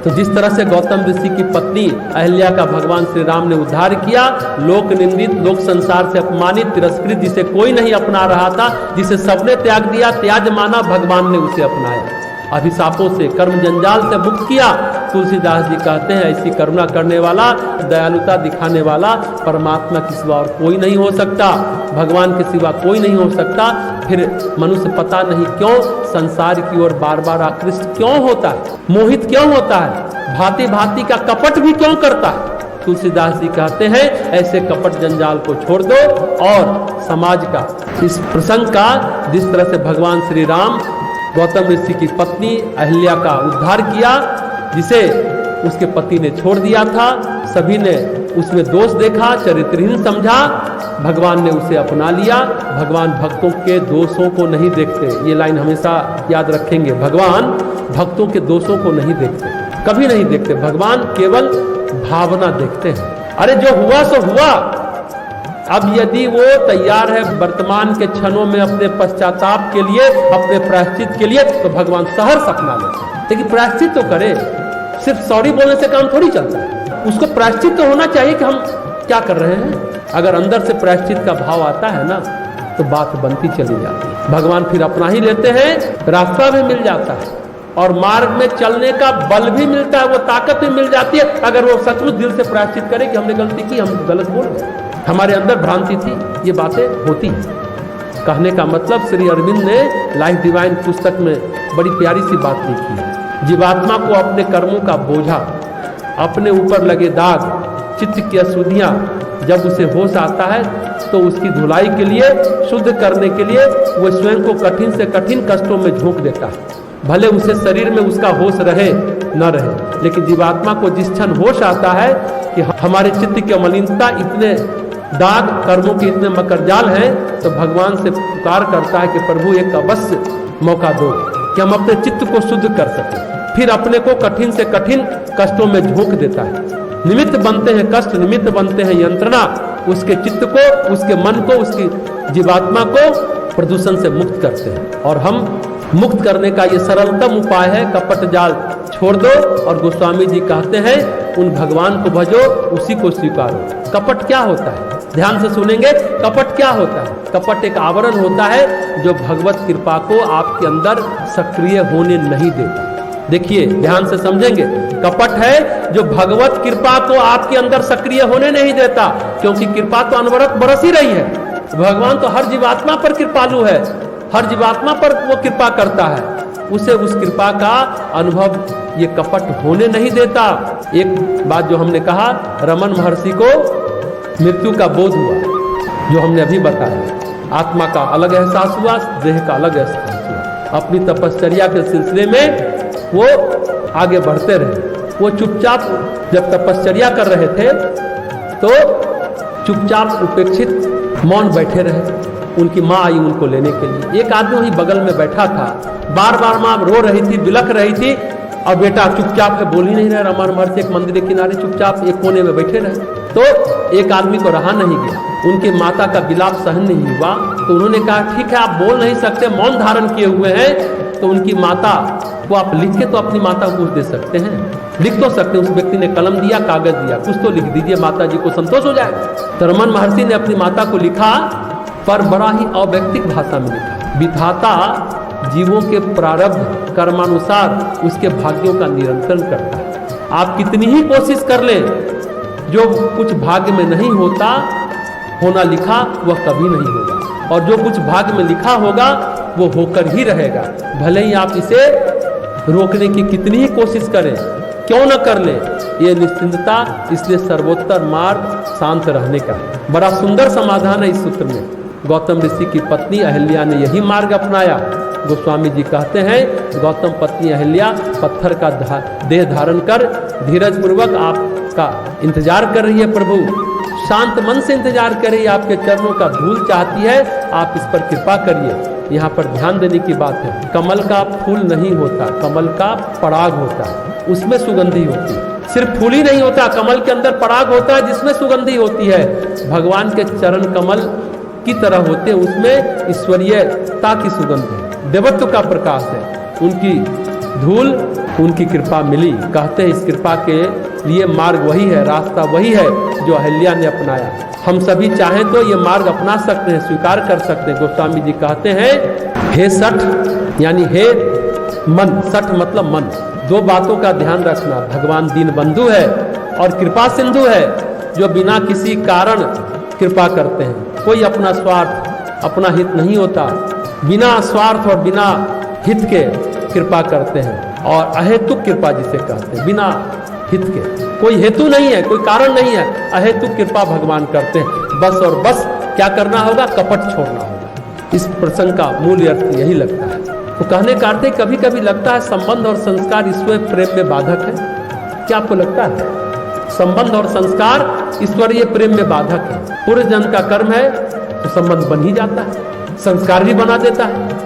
तो जिस तरह से गौतम ऋषि की पत्नी अहिल्या का भगवान श्री राम ने उद्धार किया, लोक निंदित, लोक संसार से अपमानित, तिरस्कृत, जिसे कोई नहीं अपना रहा था, जिसे सबने त्याग दिया, त्याज माना, भगवान ने उसे अपनाया। अभिशापों से, कर्म जंजाल से मुक्त किया। तुलसीदास जी कहते हैं, ऐसी करुणा करने वाला, दयालुता दिखाने वाला परमात्मा के सिवा और कोई नहीं हो सकता, भगवान के सिवा कोई नहीं हो सकता। फिर मनुष्य पता नहीं क्यों संसार की ओर बार बार आकृष्ट क्यों होता है, मोहित क्यों होता है, भांति भांति का कपट भी क्यों करता है। तुलसीदास जी कहते हैं, ऐसे कपट जंजाल को छोड़ दो और समाज का, इस प्रसंग का जिस तरह से भगवान श्री राम गौतम ऋषि की पत्नी अहिल्या का उद्धार किया, जिसे उसके पति ने छोड़ दिया था, सभी ने उसमें दोष देखा, चरित्रहीन समझा, भगवान ने उसे अपना लिया। भगवान भक्तों के दोषों को नहीं देखते, ये लाइन हमेशा याद रखेंगे। भगवान भक्तों के दोषों को नहीं देखते, कभी नहीं देखते। भगवान केवल भावना देखते हैं। अरे जो हुआ सो हुआ। अब यदि वो तैयार है वर्तमान के क्षणों में अपने पश्चाताप के लिए, अपने प्रायश्चित के लिए, तो भगवान सहर्ष अपना लेते हैं। लेकिन प्रायश्चित तो करे, सिर्फ सॉरी बोलने से काम थोड़ी चलता है। उसको प्रायश्चित तो होना चाहिए कि हम क्या कर रहे हैं। अगर अंदर से प्रायश्चित का भाव आता है ना, तो बात बनती चली जाती है। भगवान फिर अपना ही लेते हैं, रास्ता भी मिल जाता है और मार्ग में चलने का बल भी मिलता है, वो ताकत भी मिल जाती है। अगर वो सचमुच दिल से प्रायश्चित करे कि हमने गलती की, हम गलत बोल गए, हमारे अंदर भ्रांति थी, ये बातें होती हैं। कहने का मतलब श्री अरविंद ने लाइफ डिवाइन पुस्तक में बड़ी प्यारी सी बात लिखी है। जीवात्मा को अपने कर्मों का बोझा, अपने ऊपर लगे दाग, चित्त की अशुद्धियां, जब उसे होश आता है तो उसकी धुलाई के लिए, शुद्ध करने के लिए वो स्वयं को कठिन से कठिन कष्टों में झोंक देता है। भले उसे शरीर में उसका होश रहे न रहे, लेकिन जीवात्मा को जिस क्षण होश आता है कि हमारे चित्त की मलिनता, इतने दाग, कर्मों के इतने मकरजाल हैं, तो भगवान से पुकार करता है कि प्रभु एक अवश्य मौका दो कि हम अपने चित्त को शुद्ध कर सकें। फिर अपने को कठिन से कठिन कष्टों में झोंक देता है। निमित्त बनते हैं कष्ट, निमित्त बनते हैं यंत्रणा, उसके चित्त को, उसके मन को, उसकी जीवात्मा को प्रदूषण से मुक्त करते हैं। और हम मुक्त करने का ये सरलतम उपाय है, कपट जाल छोड़ दो। और गोस्वामी जी कहते हैं, उन भगवान को भजो, उसी को स्वीकारो। कपट क्या होता है, ध्यान से सुनेंगे। कपट क्या होता है? कपट एक आवरण होता है जो भगवत कृपा को आपके अंदर सक्रिय होने नहीं देता। देखिए, ध्यान से समझेंगे। कपट है जो भगवत कृपा को आपके अंदर सक्रिय होने नहीं देता, क्योंकि कृपा तो अनवरत बरस ही रही है। भगवान तो हर जीवात्मा पर कृपालु है, हर जीवात्मा पर वो कृपा करता है, उसे उस कृपा का अनुभव ये कपट होने नहीं देता। एक बात जो हमने कहा, रमन महर्षि को मृत्यु का बोध हुआ, जो हमने अभी बताया। आत्मा का अलग एहसास हुआ, देह का अलग एहसास हुआ। अपनी तपश्चर्या के सिलसिले में वो आगे बढ़ते रहे। वो चुपचाप जब तपश्चर्या कर रहे थे तो चुपचाप उपेक्षित मौन बैठे रहे। उनकी माँ आई उनको लेने के लिए। एक आदमी वहीं बगल में बैठा था, बार बार माँ रो रही थी, बिलख रही थी, और बेटा चुपचाप है, बोल ही नहीं रहा। रमन महर्षि एक मंदिर के किनारे चुपचाप एक कोने में बैठे रहे। तो एक आदमी को रहा नहीं गया, उनके माता का विलाप सहन नहीं हुआ, तो उन्होंने कहा, ठीक है आप बोल नहीं सकते, मौन धारण किए हुए हैं, तो उनकी माता को आप लिख के तो अपनी माता को कुछ दे सकते हैं, लिख तो सकते हैं। उस व्यक्ति ने कलम दिया, कागज दिया, कुछ तो लिख दीजिए, माता जी को संतोष हो जाएगा। तो रमन महर्षि ने अपनी माता को लिखा, पर बड़ा ही अवैक्तिक भाषा में लिखा। विधाता जीवों के प्रारब्ध कर्मानुसार उसके भाग्यों का नियंत्रण करता है। आप कितनी ही कोशिश कर लें, जो कुछ भाग्य में नहीं होता, होना लिखा वह कभी नहीं होगा, और जो कुछ भाग्य में लिखा होगा वो होकर ही रहेगा। भले ही आप इसे रोकने की कितनी ही कोशिश करें, क्यों न कर ले, ये निश्चिंतता, इसलिए सर्वोत्तर मार्ग शांत रहने का है। बड़ा सुंदर समाधान है इस सूत्र में। गौतम ऋषि की पत्नी अहिल्या ने यही मार्ग अपनाया। गोस्वामी जी कहते हैं गौतम पत्नी अहिल्या पत्थर का देह धारण कर धीरज पूर्वक आपका इंतजार कर रही है। प्रभु शांत मन से इंतजार कर रही है, आपके चरणों का धूल चाहती है, आप इस पर कृपा करिए। यहाँ पर ध्यान देने की बात है, कमल का फूल नहीं होता, कमल का पराग होता है, उसमें सुगंधी होती है। सिर्फ फूल ही नहीं होता, कमल के अंदर पराग होता है जिसमें सुगंधी होती है। भगवान के चरण कमल की तरह होते हैं, उसमें ईश्वरीयता की सुगंध है, देवत्व का प्रकाश है। उनकी धूल, उनकी कृपा मिली। कहते हैं इस कृपा के लिए मार्ग वही है, रास्ता वही है जो अहिल्या ने अपनाया। हम सभी चाहें तो ये मार्ग अपना सकते हैं, स्वीकार कर सकते हैं। गोस्वामी जी कहते हैं हे सठ यानी हे मन, सठ मतलब मन। दो बातों का ध्यान रखना, भगवान दीन बंधु है और कृपा सिंधु है जो बिना किसी कारण कृपा करते हैं। कोई अपना स्वार्थ, अपना हित नहीं होता, बिना स्वार्थ और बिना हित के कृपा करते हैं। और अहेतुक कृपा जिसे कहते हैं, बिना हित के, कोई हेतु नहीं है, कोई कारण नहीं है, अहेतुक कृपा भगवान करते हैं। बस और बस क्या करना होगा, कपट छोड़ना होगा। इस प्रसंग का मूल अर्थ यही लगता है। तो कहने का अर्थ कभी कभी लगता है संबंध और संस्कार ईश्वर प्रेम में बाधक है। क्या आपको लगता है संबंध और संस्कार ईश्वरीय प्रेम में बाधक है? पूर्व जन्म का कर्म है तो संबंध बन ही जाता है, संस्कार भी बना देता है।